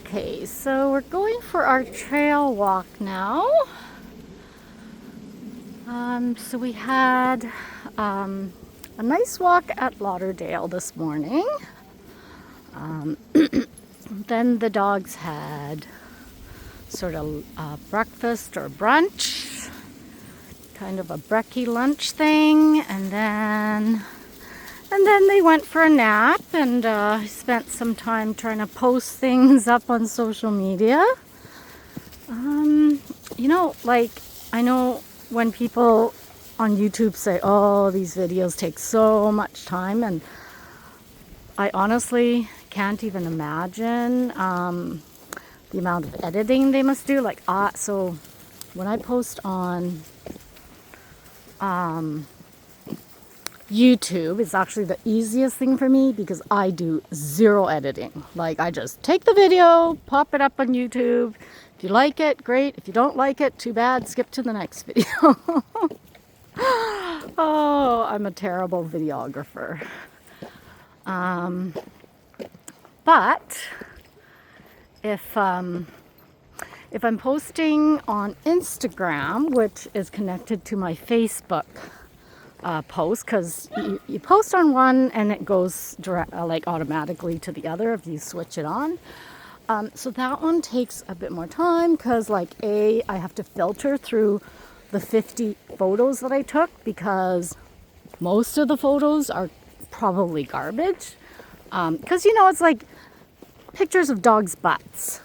Okay, so we're going for our trail walk now. So we had a nice walk at Lauderdale this morning. Then the dogs had sort of breakfast or brunch, kind of a brekkie lunch thing, and then they went for a nap, and I spent some time trying to post things up on social media. I know when people on YouTube say, oh, these videos take so much time, and I honestly can't even imagine the amount of editing they must do. So when I post on YouTube, it's actually the easiest thing for me because I do zero editing. I just take the video, pop it up on YouTube. If you like it, great. If you don't like it, too bad. Skip to the next video. Oh, I'm a terrible videographer. But if I'm posting on Instagram, which is connected to my Facebook post, because you post on one and it goes automatically to the other if you switch it on. So that one takes a bit more time because I have to filter through the 50 photos that I took because most of the photos are probably garbage. Because it's like pictures of dogs' butts,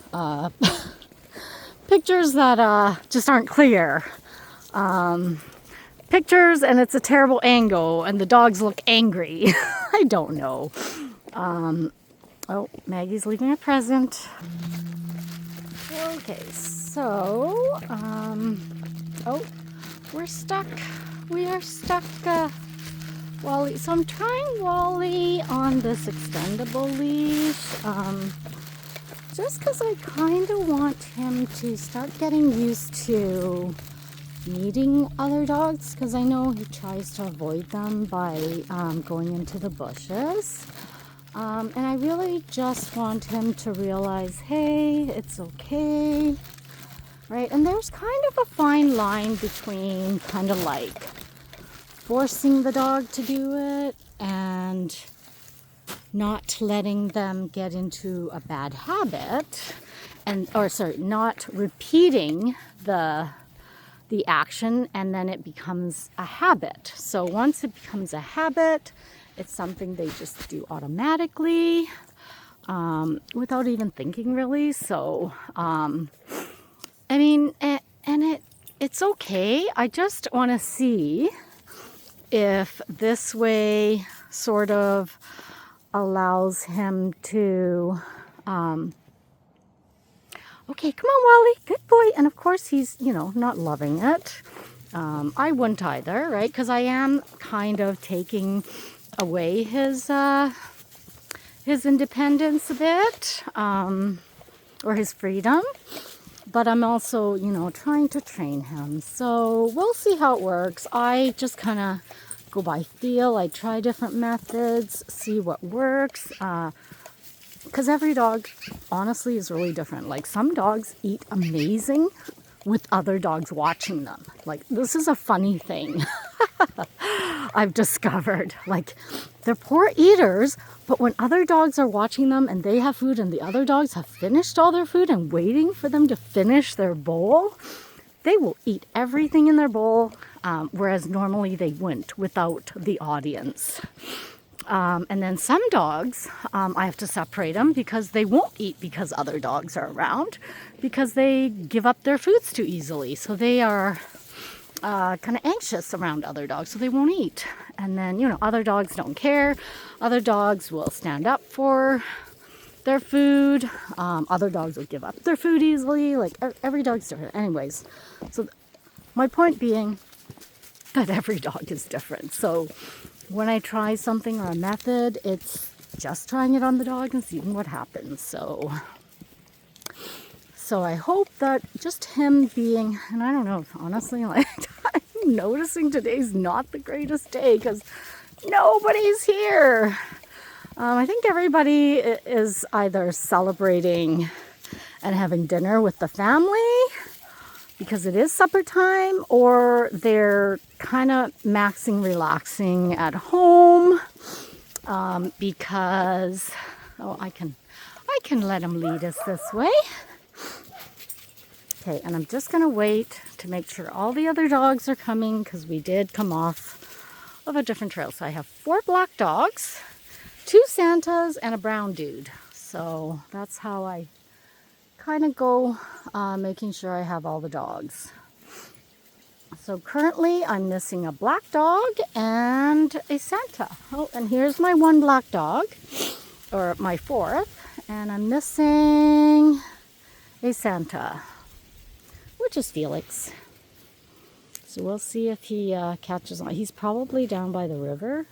pictures that just aren't clear. Pictures and it's a terrible angle and the dogs look angry. I don't know. Oh, Maggie's leaving a present. Okay, so we're stuck. We are stuck, Wally. So I'm trying Wally on this extendable leash, just because I kind of want him to start getting used to meeting other dogs, because I know he tries to avoid them by going into the bushes. And I really just want him to realize, hey, it's okay, right? And there's kind of a fine line between kind of forcing the dog to do it and not letting them get into a bad habit, not repeating the action, and then it becomes a habit. So once it becomes a habit, it's something they just do automatically, without even thinking, really. So, it's okay. I just want to see if this way sort of allows him to, okay, come on, Wally, good boy. And of course he's, not loving it. I wouldn't either, right? Because I am kind of taking away his independence a bit, or his freedom, but I'm also trying to train him, so we'll see how it works. I just kind of go by feel. I try different methods, see what works, because every dog honestly is really different. Some dogs eat amazing with other dogs watching them. This is a funny thing I've discovered. They're poor eaters, but when other dogs are watching them and they have food and the other dogs have finished all their food and waiting for them to finish their bowl, they will eat everything in their bowl, whereas normally they wouldn't without the audience. And then some dogs, I have to separate them because they won't eat because other dogs are around, because they give up their foods too easily. So they are kind of anxious around other dogs, so they won't eat. And then, other dogs don't care. Other dogs will stand up for their food. Other dogs will give up their food easily. Every dog's different. Anyways, so my point being that every dog is different. So when I try something or a method, it's just trying it on the dog and seeing what happens. So I hope that just him being, and I don't know, honestly, I'm noticing today's not the greatest day because nobody's here. I think everybody is either celebrating and having dinner with the family because it is supper time, or they're kind of maxing, relaxing at home because, oh, I can let him lead us this way. Okay, and I'm just gonna wait to make sure all the other dogs are coming because we did come off of a different trail. So I have 4 black dogs, 2 Santas, and a brown dude. So that's how I kind of go, making sure I have all the dogs. So currently I'm missing a black dog and a Santa. Oh, and here's my 1 black dog, or my 4th, and I'm missing a Santa, which is Felix. So we'll see if he catches on. He's probably down by the river.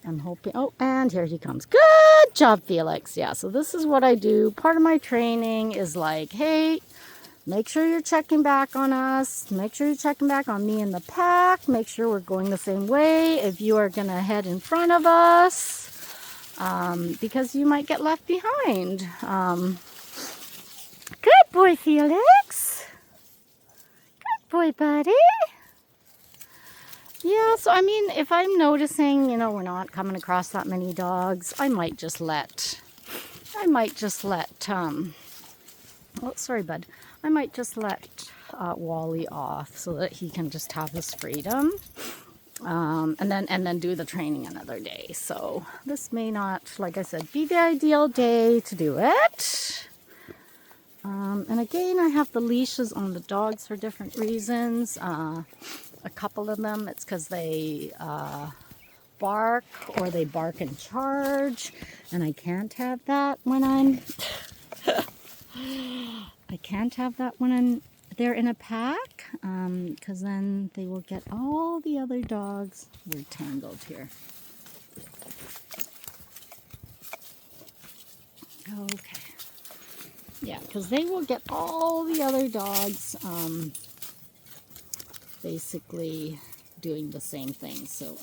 I'm hoping. Oh, and here he comes. Good job, Felix. Yeah, so this is what I do. Part of my training is like, hey, make sure you're checking back on us. Make sure you're checking back on me and the pack. Make sure we're going the same way. If you are going to head in front of us, because you might get left behind. Good boy, Felix. Good boy, buddy. Yeah, so I mean, if I'm noticing, you know, we're not coming across that many dogs, I might just let, oh, sorry, bud. I might just let Wally off so that he can just have his freedom, and then do the training another day. So this may not, like I said, be the ideal day to do it. And again, I have the leashes on the dogs for different reasons. A couple of them, it's because they bark, or they bark and charge, and I can't have that when I'm they're in a pack, because then they will get all the other dogs. We're tangled here. Okay. Yeah, because they will get all the other dogs basically doing the same thing. So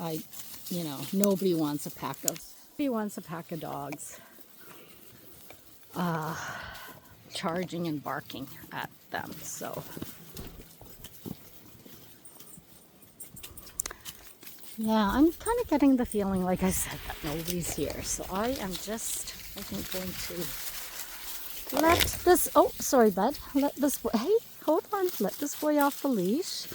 nobody wants a pack of dogs charging and barking at them. So yeah, I'm kind of getting the feeling, like I said, that nobody's here. So I am just, I think, going to let this, oh, sorry, bud. Let this boy, hey, hold on. Let this boy off the leash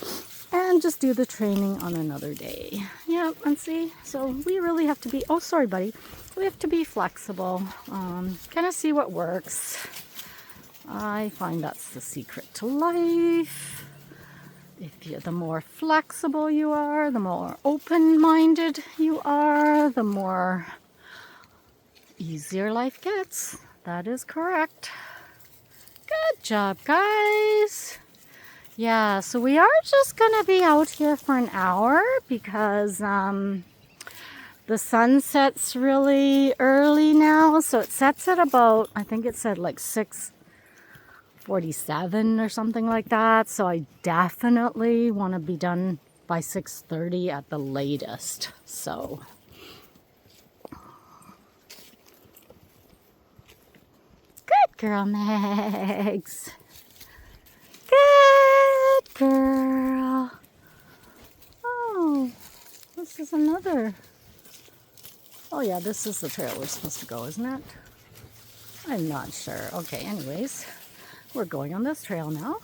and just do the training on another day. Yeah, and see, so we really have to be, oh, sorry, buddy. We have to be flexible, kind of see what works. I find that's the secret to life. The more flexible you are, the more open-minded you are, the more easier life gets. That is correct. Good job, guys. Yeah, so we are just gonna be out here for an hour because the sun sets really early now. So it sets at about, I think it said like 6:47 or something like that. So I definitely want to be done by 6:30 at the latest. So good girl, Megs. Good girl. Oh, this is another. Oh yeah, this is the trail we're supposed to go, isn't it? I'm not sure. Okay, anyways, we're going on this trail now.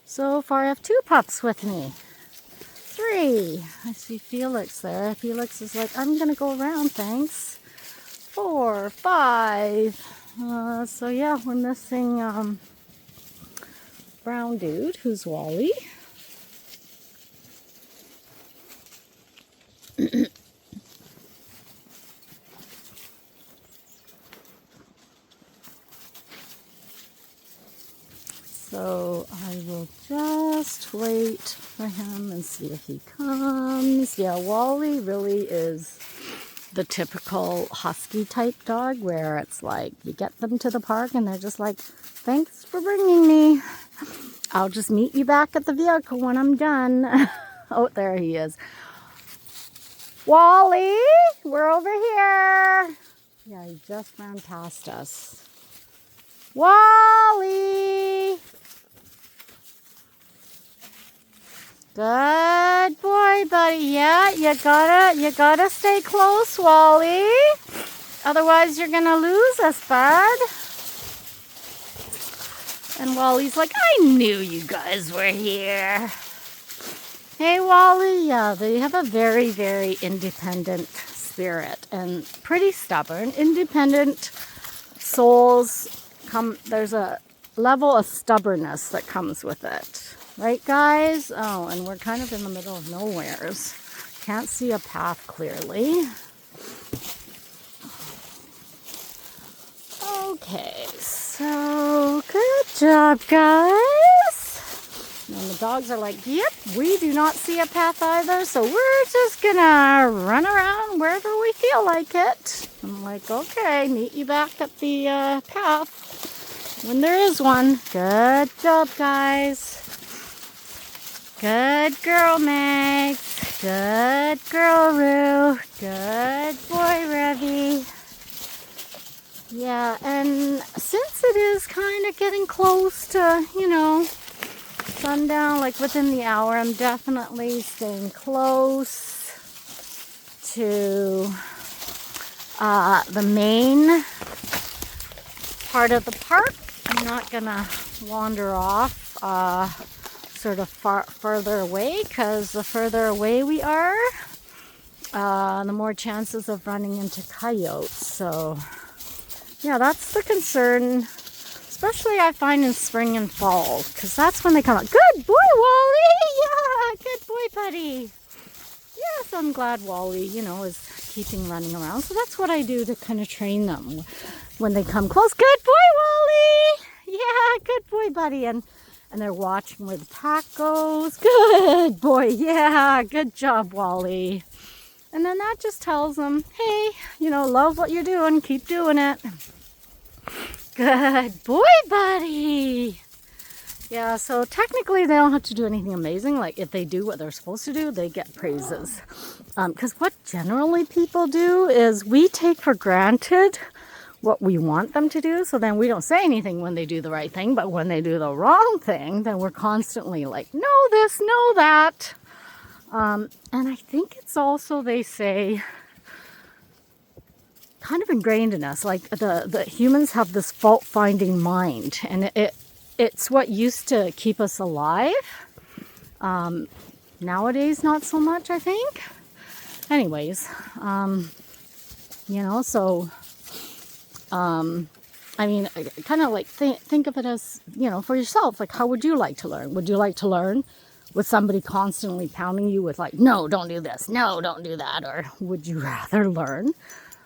So far I have 2 pups with me. 3. I see Felix there. Felix is like, I'm gonna go around, thanks. 4, 5. So yeah, we're missing brown dude, who's Wally. So I will just wait for him and see if he comes. Yeah, Wally really is the typical husky type dog where it's like you get them to the park and they're just like, thanks for bringing me. I'll just meet you back at the vehicle when I'm done. Oh, there he is. Wally, we're over here. Yeah, he just ran past us. Wally! Good boy, buddy. Yeah, you gotta stay close, Wally. Otherwise, you're gonna lose us, bud. And Wally's like, I knew you guys were here. Hey, Wally. Yeah, they have a very, very independent spirit and pretty stubborn. Independent souls there's a level of stubbornness that comes with it. Right, guys? Oh, and we're kind of in the middle of nowheres. Can't see a path clearly. Okay, so good job, guys. And the dogs are like, yep, we do not see a path either, so we're just gonna run around wherever we feel like it. I'm like, okay, meet you back at the path when there is one. Good job, guys. Good girl, Megs. Good girl, Rue. Good boy, Revy. Yeah, and since it is kind of getting close to, sundown, like within the hour, I'm definitely staying close to the main part of the park. I'm not gonna wander off sort of further away, because the further away we are, the more chances of running into coyotes. So yeah, that's the concern, especially I find in spring and fall, because that's when they come out. Good boy, Wally! Yeah, good boy, buddy. Yes, I'm glad Wally, is keeping running around. So that's what I do to kind of train them when they come close. Good boy, Wally! Yeah, good boy, buddy. And they're watching where the pack goes. Good boy. Yeah, good job, Wally. And then that just tells them, hey, love what you're doing. Keep doing it. Good boy, buddy. Yeah, so technically they don't have to do anything amazing. Like if they do what they're supposed to do, they get praises. Because what generally people do is we take for granted what we want them to do. So then we don't say anything when they do the right thing. But when they do the wrong thing, then we're constantly like, no this, no that. And I think it's also, they say, kind of ingrained in us. Like the humans have this fault-finding mind. And it's what used to keep us alive. Nowadays, not so much, I think. Anyways, so... I mean, kind of like think of it as, for yourself. Like, how would you like to learn? Would you like to learn with somebody constantly pounding you with like, no, don't do this, no, don't do that? Or would you rather learn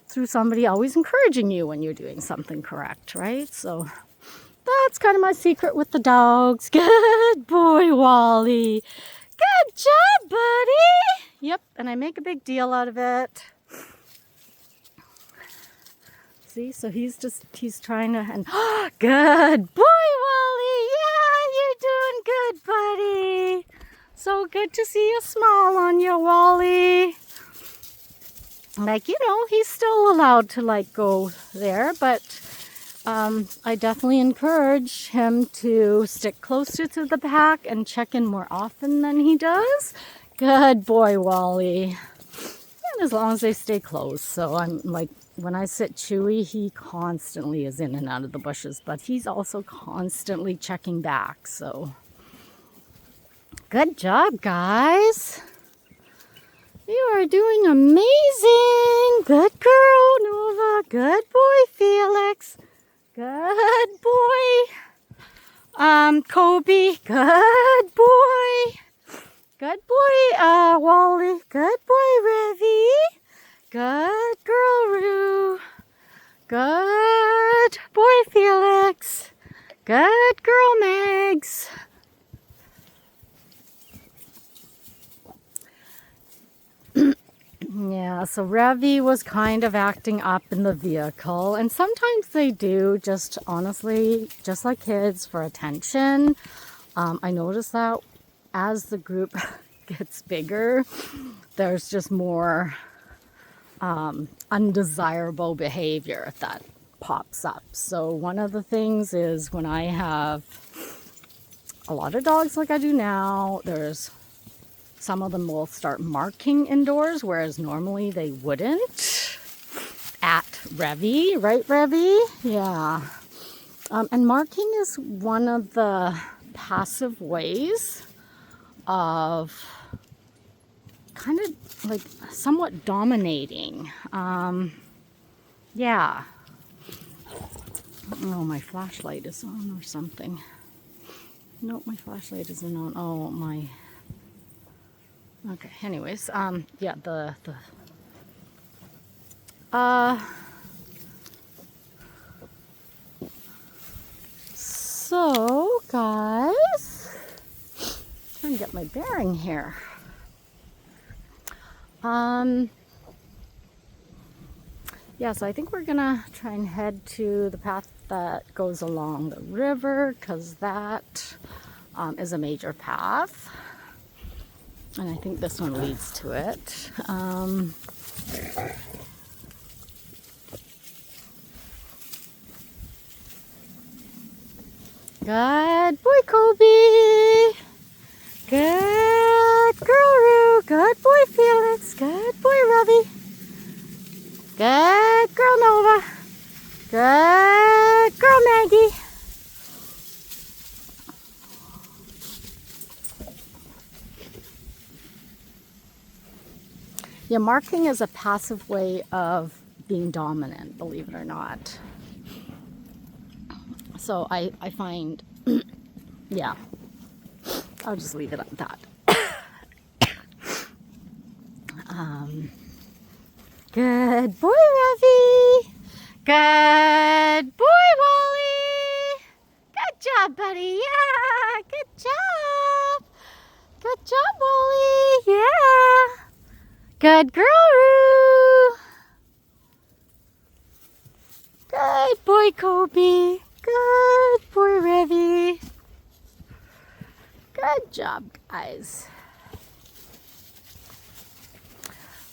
through somebody always encouraging you when you're doing something correct, right? So that's kind of my secret with the dogs. Good boy, Wally. Good job, buddy. Yep, and I make a big deal out of it. See, so he's trying to, and good boy, Wally. Yeah, you're doing good, buddy. So good to see a smile on you, Wally. Like, he's still allowed to like go there, but I definitely encourage him to stick closer to the pack and check in more often than he does. Good boy, Wally. And as long as they stay close. So I'm like, when I sit Chewy, he constantly is in and out of the bushes, but he's also constantly checking back. So good job, guys. You are doing amazing. Good girl, Nova. Good boy, Felix. Good boy, Kobe. Good boy. Good boy, Wally. Good boy, Revy. Good girl, Rue. Good boy, Felix. Good girl, Megs. Yeah, so Revy was kind of acting up in the vehicle, and sometimes they do, just honestly, just like kids, for attention. I noticed that as the group gets bigger, there's just more undesirable behavior pops up. So one of the things is when I have a lot of dogs like I do now, there's some of them will start marking indoors, whereas normally they wouldn't. At Revy, right, Revy? Yeah. And marking is one of the passive ways of kind of like somewhat dominating. Yeah. Oh, my flashlight is on or something. Nope, my flashlight isn't on. Oh, my. Okay, anyways, yeah, so, guys, trying to get my bearing here. Yeah, so I think we're gonna try and head to the path that goes along the river, because that is a major path. And I think this one leads to it. Good boy, Kobe. Good girl, Roo. Good boy, Felix. Good boy, Ravi. Good girl, Nova. Good girl, Maggie. Yeah, marking is a passive way of being dominant, believe it or not. So I find, yeah, I'll just leave it at that. Good boy, Ravi. Good boy, Wally. Good job, buddy. Yeah, good job. Good job, Wally. Yeah. Good girl, Roo. Good boy, Kobe. Good boy, Revy. Good job, guys.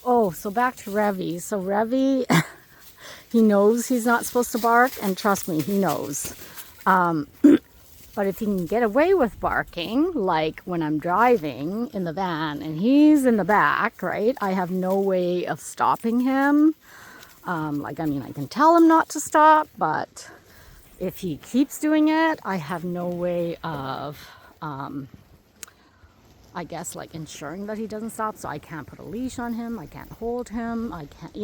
Oh, so back to Revy. So Revy, he knows he's not supposed to bark, and trust me, he knows. But if he can get away with barking, like when I'm driving in the van and he's in the back, right, I have no way of stopping him. I can tell him not to stop, but if he keeps doing it, I have no way of, I guess, like ensuring that he doesn't stop. So I can't put a leash on him. I can't hold him. I can't,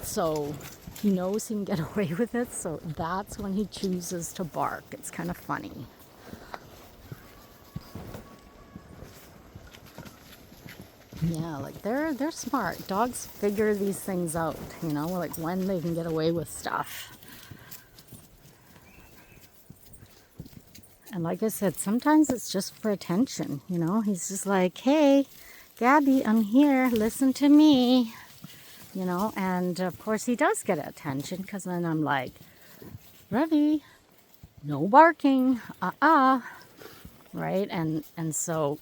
so he knows he can get away with it. So that's when he chooses to bark. It's kind of funny. Yeah, like they're smart. Dogs figure these things out, like when they can get away with stuff. And like I said, sometimes it's just for attention, He's just like, hey, Gabby, I'm here. Listen to me. And of course he does get attention, because then I'm like, Revy, no barking. Right? And so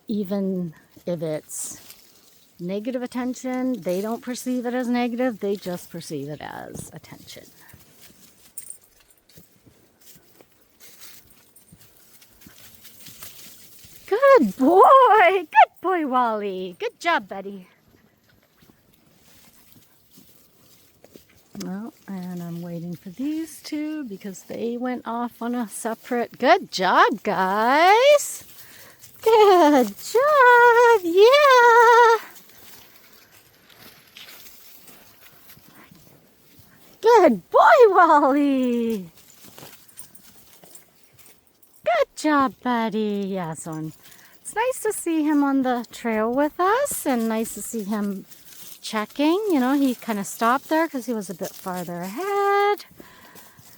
even if it's negative attention, they don't perceive it as negative. They just perceive it as attention. Good boy. Good boy, Wally. Good job, buddy. Well, and I'm waiting for these two because they went off on a separate. Good job, guys. Good job. Yeah. Good boy, Wally. Good job, buddy. Yeah, so it's nice to see him on the trail with us, and nice to see him checking. He kind of stopped there because he was a bit farther ahead.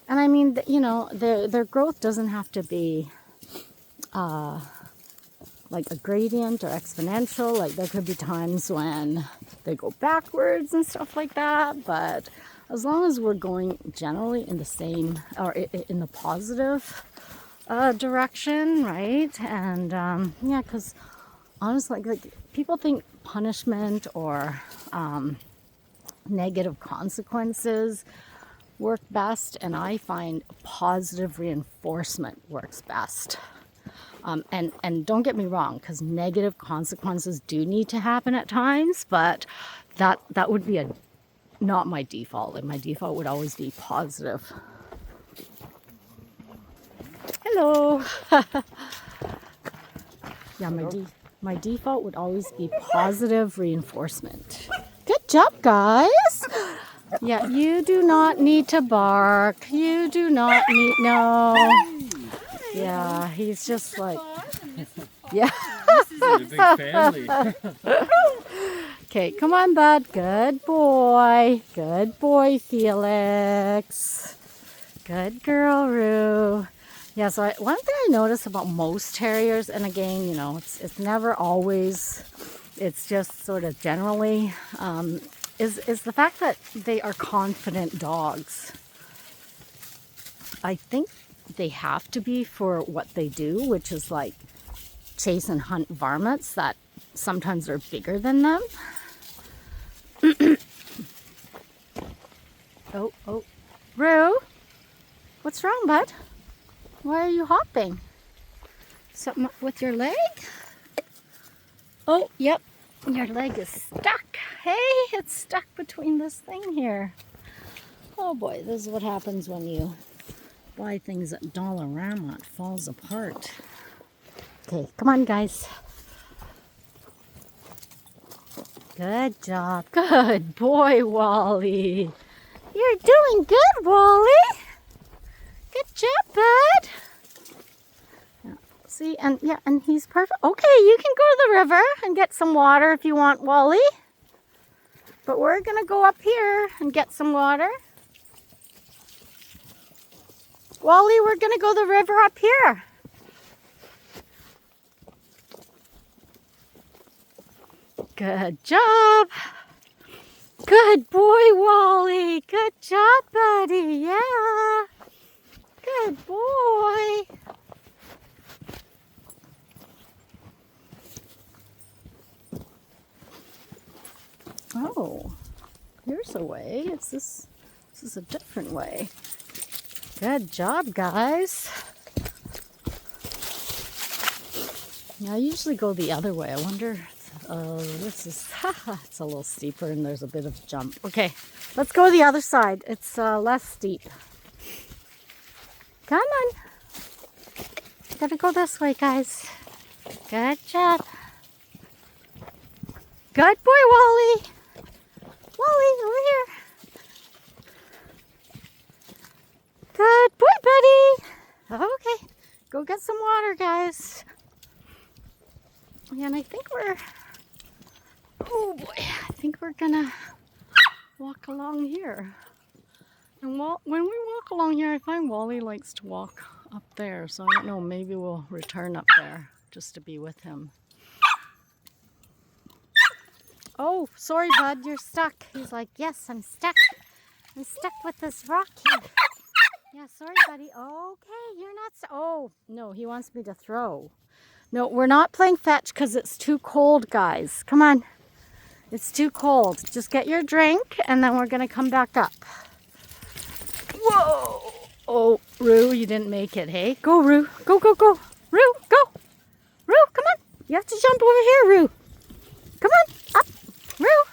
And I mean, their growth doesn't have to be like a gradient or exponential. Like there could be times when they go backwards and stuff like that. But as long as we're going generally in the same, or in the positive direction, right? And yeah, because honestly, like people think punishment or negative consequences work best, and I find positive reinforcement works best. And don't get me wrong, because negative consequences do need to happen at times, but that would be not my default, and my default would always be positive. Hello. Yeah, my default would always be positive reinforcement. Good job, guys. Yeah, you do not need to bark. You do not need, no. Yeah, he's just like, yeah. This is a big family. Okay, come on, bud. Good boy. Good boy, Felix. Good girl, Rue. Yeah, so one thing I notice about most terriers, and again, you know, it's never always, it's just sort of generally, is the fact that they are confident dogs. I think they have to be for what they do, which is like chase and hunt varmints that sometimes are bigger than them. Oh, Rue, what's wrong, bud? Why are you hopping? Something with your leg? Oh, yep, your leg is stuck. Hey, it's stuck between this thing here. Oh boy, this is what happens when you buy things at Dollarama. It falls apart. Okay, come on, guys. Good job. Good boy, Wally. You're doing good, Wally. Good job, bud. Yeah, see, and he's perfect. Okay, you can go to the river and get some water if you want, Wally. But we're going to go up here and get some water. Wally, we're going to go to the river up here. Good job. Good boy, Wally. Good job, buddy. Yeah. Good boy. Oh, here's a way. This is a different way. Good job, guys. Yeah, I usually go the other way. I wonder, this is, it's a little steeper and there's a bit of a jump. Okay, let's go the other side. It's less steep. Come on. Gotta go this way, guys. Good job. Good boy, Wally. Wally, over here. Good boy, buddy. Okay, go get some water, guys. And I think oh boy, I think we're gonna walk along here. And when we walk along here, I find Wally likes to walk up there. So I don't know, maybe we'll return up there just to be with him. Oh, sorry, bud, you're stuck. He's like, yes, I'm stuck. I'm stuck with this rock here. Yeah, sorry, buddy. Okay, you're not oh, no, he wants me to throw. No, we're not playing fetch because it's too cold, guys. Come on. It's too cold. Just get your drink, and then we're going to come back up. Whoa. Oh, Rue, you didn't make it, hey? Go, Rue. Go, go, go. Rue, go. Rue, come on. You have to jump over here, Rue. Come on. Up. Rue.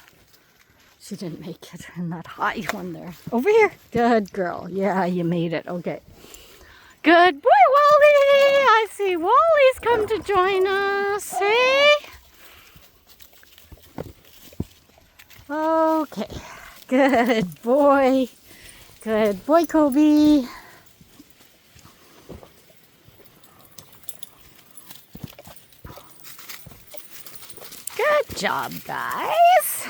She didn't make it in that high one there. Over here. Good girl. Yeah, you made it. Okay. Good boy, Wally. I see Wally's come to join us. Hey? Okay. Good boy. Good boy, Kobe. Good job, guys.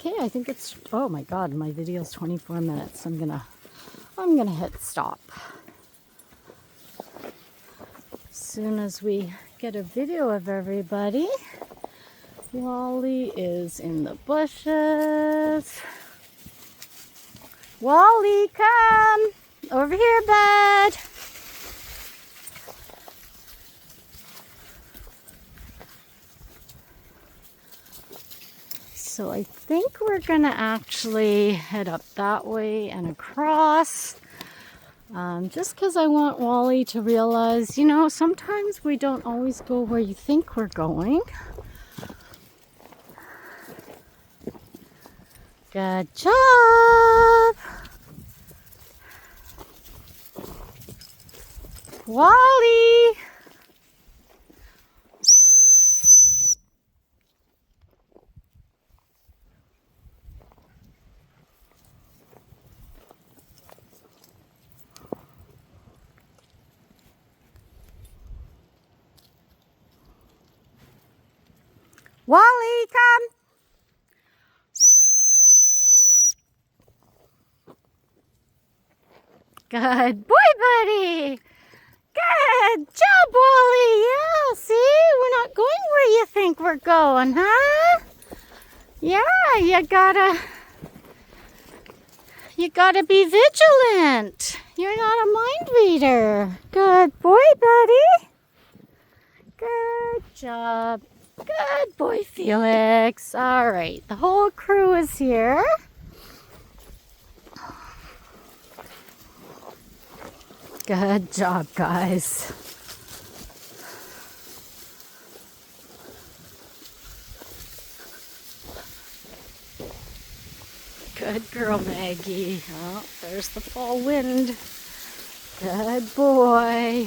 Okay, I think it's, oh my God, my video's 24 minutes. I'm gonna hit stop. As soon as we get a video of everybody. Wally is in the bushes. Wally, come over here, bud. So I think we're gonna actually head up that way and across. Just because I want Wally to realize, you know, sometimes we don't always go where you think we're going. Good job! Wally! Wally, come! Good boy, buddy! Good job, Wally! Yeah, see? We're not going where you think we're going, huh? Yeah, you gotta be vigilant. You're not a mind reader. Good boy, buddy. Good job. Good boy, Felix. All right, the whole crew is here. Good job, guys. Good girl, Maggie. Oh, there's the fall wind. Good boy.